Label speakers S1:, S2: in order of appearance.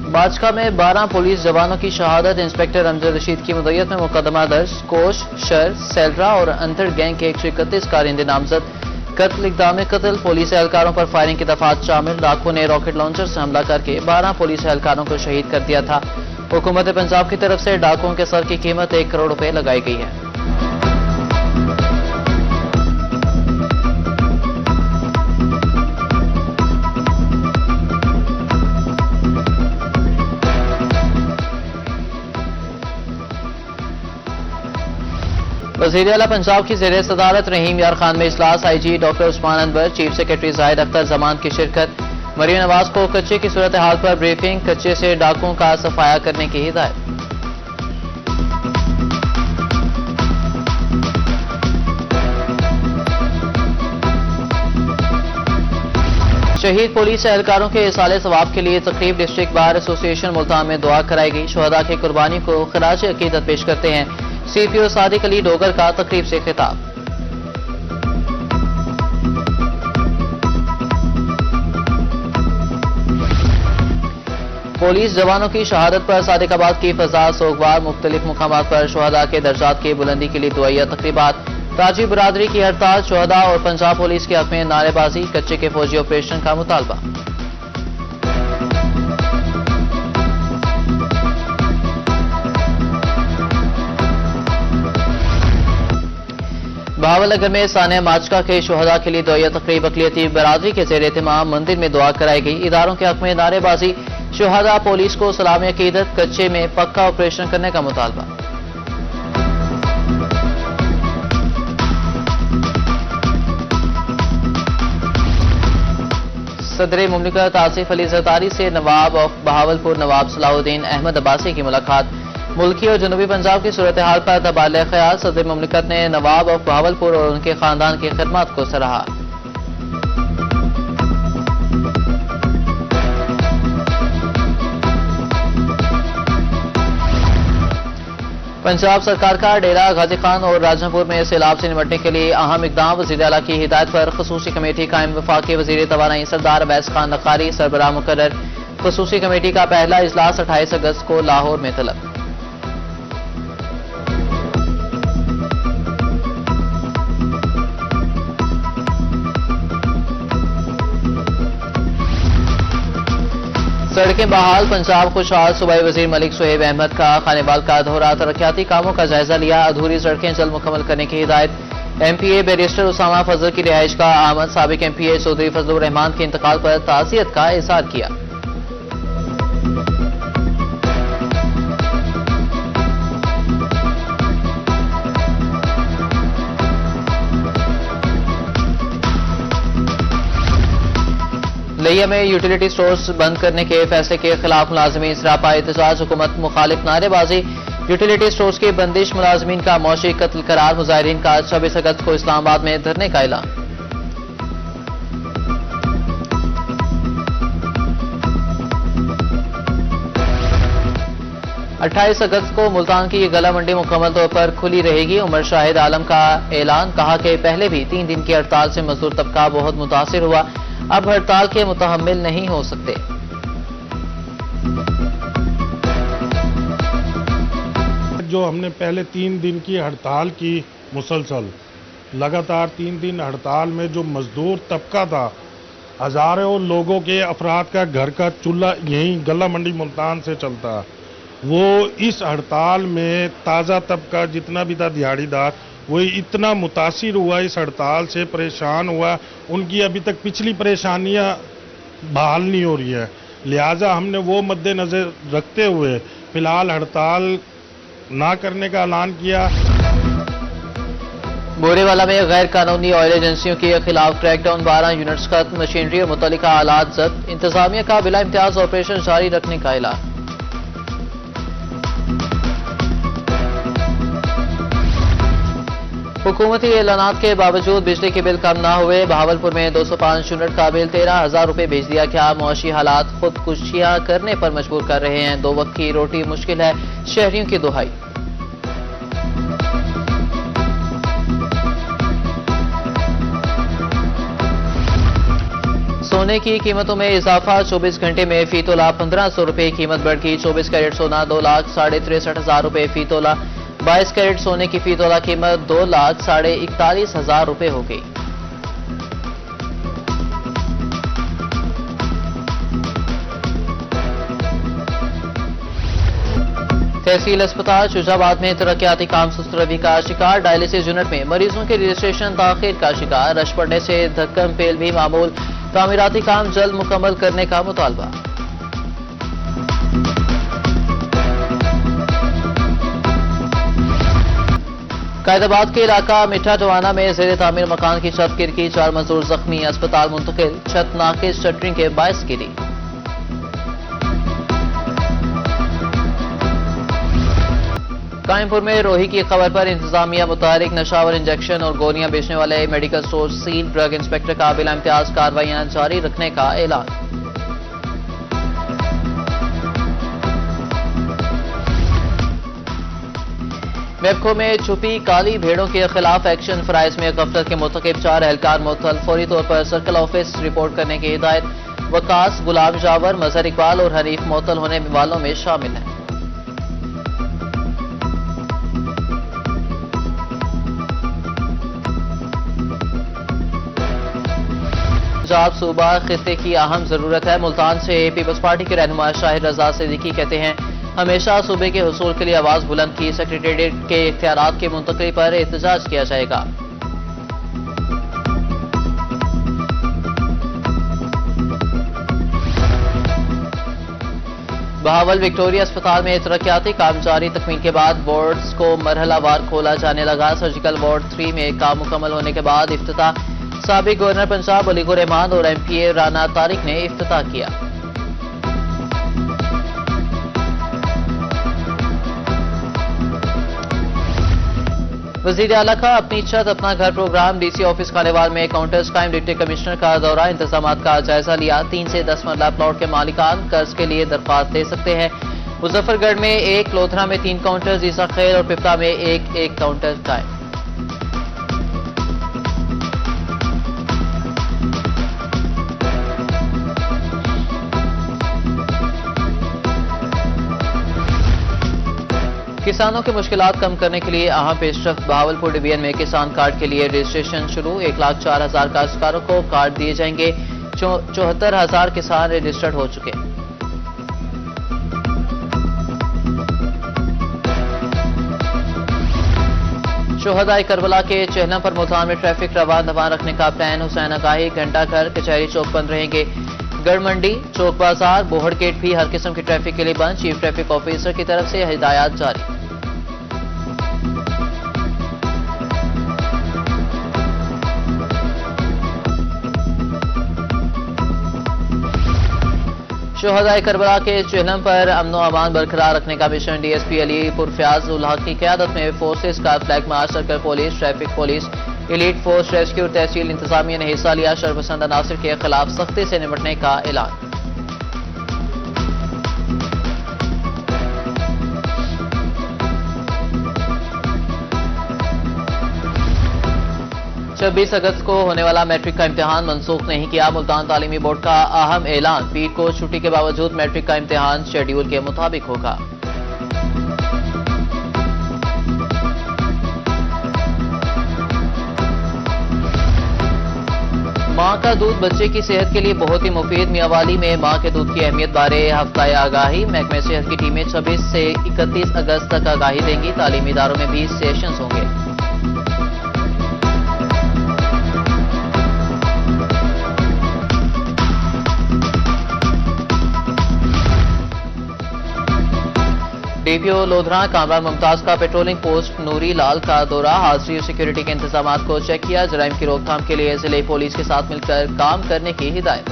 S1: बाजका में 12 पुलिस जवानों की शहादत। इंस्पेक्टर अमजद रशीद की मुद्दत में मुकदमा दर्ज। कोश, शर, सेल्रा और अंतर गैंग के 131 कारिंदे नामजद। कत्ल, इक़दाम कत्ल, पुलिस एहलकारों पर फायरिंग की दफात शामिल। डाकुओं ने रॉकेट लॉन्चर से हमला करके 12 पुलिस एहलकारों को शहीद कर दिया था। हुकूमत पंजाब की तरफ से डाकुओं के सर की कीमत 1 करोड़ रुपए लगाई गई है। वज़ीर आला पंजाब की ज़ेर सदारत रहीम यार खान में इजलास। IG doctor Usman Anwar, chief secretary Zahid Akhtar Zaman की शिरकत। मरियम नवाज को कच्चे की सूरत हाल पर ब्रीफिंग। कच्चे से डाकुओं का सफाया करने की हिदायत। शहीद पुलिस एहलकारों के इसाले सवाब के लिए तकरीब डिस्ट्रिक्ट बार एसोसिएशन मुल्तान में दुआ कराई गई। शुहदा की कुर्बानी को खराज अकीदत पेश करते हैं CPO सादिक अली डोगर का तकरीब से खिताब। पुलिस जवानों की शहादत पर सादिकाबाद की फजा सोगवार। मुख्तलिफ मुकामात पर शुहदा के दर्जात की बुलंदी के लिए दुआया तकरीबात। ताजी बरादरी की हड़ताल। शुहदा और पंजाब पुलिस के हक में नारेबाजी। कच्चे के फौजी ऑपरेशन का मुतालबा। बहावलनगर में सानिया माचका के शुहदा के लिए दुआया तकरीब। अक़लियती बरादरी के ज़ेर एहतमाम मंदिर में दुआ कराई गई। इदारों के हक में नारेबाजी। शुहदा पुलिस को सलामी अकीदत। कच्चे में पक्का ऑपरेशन करने का मुतालबा। सदर मुमलिकत आसिफ अली जरदारी से नवाब ऑफ बहावलपुर नवाब सलाहुद्दीन अहमद अब्बासी की मुलाकात। मुल्की और जनूबी पंजाब की सूरत हाल पर तबादला ख्याल। सदर मुमलिकत ने नवाब ऑफ बहावलपुर और उनके खानदान की खिदमत को सराहा। पंजाब सरकार का डेरा गाजी खान और राजनपुर में सैलाब से निपटने के लिए अहम इकदाम। वज़ीर आला की हिदायत पर खसूसी कमेटी कायम। वफाकी वज़ीर तवानाई सरदार अवैस खान नकारी सरबराह मुकर्रर। खसूसी कमेटी का पहला इजलास 28 अगस्त को लाहौर में तलब। सड़कें बहाल। पंजाब खुशहाल। सूबाई वजीर मलिक सुहेब अहमद का खानेवाल का दौरा। तरक्याती कामों का जायजा लिया। अधूरी सड़कें जल्द मुकम्मल करने की हिदायत। MPA बैरिस्टर उसामा फजल की रिहाइश का आमद। साबिक MPA चौधरी फजलुर रहमान के इंतकाल पर ताज़ियत का इज़हार किया। लिया में यूटिलिटी स्टोर्स बंद करने के फैसले के खिलाफ मुलाजमीन सरापा एहतजाज। हुकूमत मुखालिफ नारेबाजी। यूटिलिटी स्टोर्स की बंदिश मुलाजमीन का मौशी कत्ल करार। मुजाहिरीन का 26 अगस्त को इस्लामाबाद में धरने का ऐलान। अट्ठाईस अगस्त को मुल्तान की गला मंडी मुकम्मल तौर पर खुली रहेगी। उमर शाहिद आलम का ऐलान। कहा कि पहले भी 3 दिन की हड़ताल से मजदूर तबका बहुत मुतासिर हुआ। अब हड़ताल के मुतहम्मिल नहीं हो सकते।
S2: जो हमने पहले 3 दिन की हड़ताल की मुसलसल, लगातार 3 दिन हड़ताल में जो मजदूर तबका था, हजारों लोगों के अफराद का घर का चूल्हा यहीं गला मंडी मुल्तान से चलता, वो इस हड़ताल में ताज़ा तबका जितना भी था दिहाड़ीदार, वो इतना मुतासिर हुआ, इस हड़ताल से परेशान हुआ। उनकी अभी तक पिछली परेशानियां बहाल नहीं हो रही है। लिहाजा हमने वो मद्देनजर रखते हुए फिलहाल हड़ताल ना करने का ऐलान किया।
S1: बोरेवाला में गैर कानूनी ऑयल एजेंसियों के खिलाफ क्रैकडाउन। 12 यूनिट्स का मशीनरी और मुतल्लिका आलात जब्त। इंतजामिया का बिला इम्तियाज ऑपरेशन जारी रखने का ऐलान। हुकूमती ऐलानात के बावजूद बिजली के बिल कम ना हुए। बहावलपुर में 205 यूनिट का बिल 13,000 रुपए भेज दिया गया। मुआशी हालात खुदकुशियां करने पर मजबूर कर रहे हैं। 2 वक्त की रोटी मुश्किल है, शहरियों की दुहाई। सोने की कीमतों में इजाफा, 24 घंटे में फी तोला 1500 रुपए कीमत बढ़ गई। 24 कैरेट सोना 2,63,500 रुपए फी तोला। 22 कैरेट सोने की फी तोला कीमत 2,41,500 रुपए हो गई। तहसील अस्पताल शुजाबाद में तरक्याती काम सुस्त रवि का शिकार। डायलिसिस यूनिट में मरीजों के रजिस्ट्रेशन ताखिर का शिकार। रश पड़ने से धक्कम पेल भी मामूल। तामीराती काम जल्द मुकम्मल करने का मुतालबा। कायदाबाद के इलाका मिठा टवाना में जेर तामीर मकान की छत गिर की, 4 मजदूर जख्मी, अस्पताल मुंतकिल। छत नाकिस शटरिंग के बायस गिरी। कायमपुर में रोही की खबर पर इंतजामिया मुतारिक। नशावर इंजेक्शन और गोलियां बेचने वाले medical store seal. Drug inspector का बिला इम्तियाज कार्रवाइयां जारी रखने का ऐलान। मेपको में छुपी काली भेड़ों के खिलाफ एक्शन। फराइज में गफलत के मुर्तकिब 4 एहलकार मुअत्तल। फौरी तौर पर सर्कल ऑफिस रिपोर्ट करने की हिदायत। वकास, गुलाम जावर, मजहर इकबाल और हनीफ मुअत्तल होने वालों में शामिल हैं। पंजाब सूबा खित्ते की अहम जरूरत है। मुल्तान से पीपल्स पार्टी के रहनुमा शाहिद रजा सिद्दीकी कहते हैं, हमेशा सूबे के हुसूल के लिए आवाज बुलंद की। सेक्रेटेरिएट के इख्तियारात की मुंतकली पर एहतजाज किया जाएगा। बहावल विक्टोरिया अस्पताल में तरक्याती काम जारी। तकमील के बाद वार्ड्स को मरहलावार खोला जाने लगा। सर्जिकल वार्ड 3 में काम मुकम्मल होने के बाद इफ्तिताह। साबिक गवर्नर पंजाब अलीगुर रहमान और एमपीए राना तारिक ने इफ्तिताह किया। वजीर आला का अपनी छत अपना घर प्रोग्राम। डीसी ऑफिस खानेवाल में काउंटर्स कायम। डिप्टी कमिश्नर का दौरा, इंतजामात का जायजा लिया। 3 से 10 मरला प्लॉट के मालिकान कर्ज के लिए दरख्वास्त दे सकते हैं। मुजफ्फरगढ़ में 1, लोधरा में 3 काउंटर, ईसा खैर और पिपला में 1 काउंटर कायम। किसानों की मुश्किलात कम करने के लिए अहम पेशरफ्त। बहावलपुर डिवीजन में किसान कार्ड के लिए रजिस्ट्रेशन शुरू। 1,04,000 काश्तकारों को कार्ड दिए जाएंगे। 74,000 किसान रजिस्टर्ड हो चुके। शोहदाए करबला के चेहलम पर मुल्तान में ट्रैफिक रवान दवान रखने का प्लान। हुसैन आगाही, घंटा घर, कचहरी चौक बंद रहेंगे। गढ़ मंडी, चौक बाजार, बोहड़ गेट भी हर किस्म की ट्रैफिक के लिए बंद। चीफ ट्रैफिक ऑफिसर की तरफ से हिदायत जारी। शोहदाए करबला के चेहलम पर अमनो अमान बरकरार रखने का मिशन। डीएसपी अलीपुर फयाज उल हक की क़यादत में फोर्सेस का flag march. Circle police, traffic police, elite force, rescue और तहसील इंतजामिया ने हिस्सा लिया। शरपसंद अनासर के खिलाफ सख्ती से निपटने का ऐलान। छब्बीस अगस्त को होने वाला मैट्रिक का इम्तिहान मनसूख नहीं किया। मुल्तान तालीमी बोर्ड का अहम ऐलान। पीर को छुट्टी के बावजूद मैट्रिक का इम्तिहान शेड्यूल के मुताबिक होगा। मां का दूध बच्चे की सेहत के लिए बहुत ही मुफीद। मियांवाली में मां के दूध की अहमियत बारे हफ्ताए आगाही। महकमे सेहत की टीमें 26 से 31 अगस्त तक आगाही देंगी। तालीमी इदारों में भी सेशंस होंगे। डीपीओ लोधरा कामरान मुमताज का पेट्रोलिंग पोस्ट नूरी लाल का दौरा। हाजिरी और सिक्योरिटी के इंतजामात को चेक किया। जराइम की रोकथाम के लिए जिले पुलिस के साथ मिलकर काम करने की हिदायत।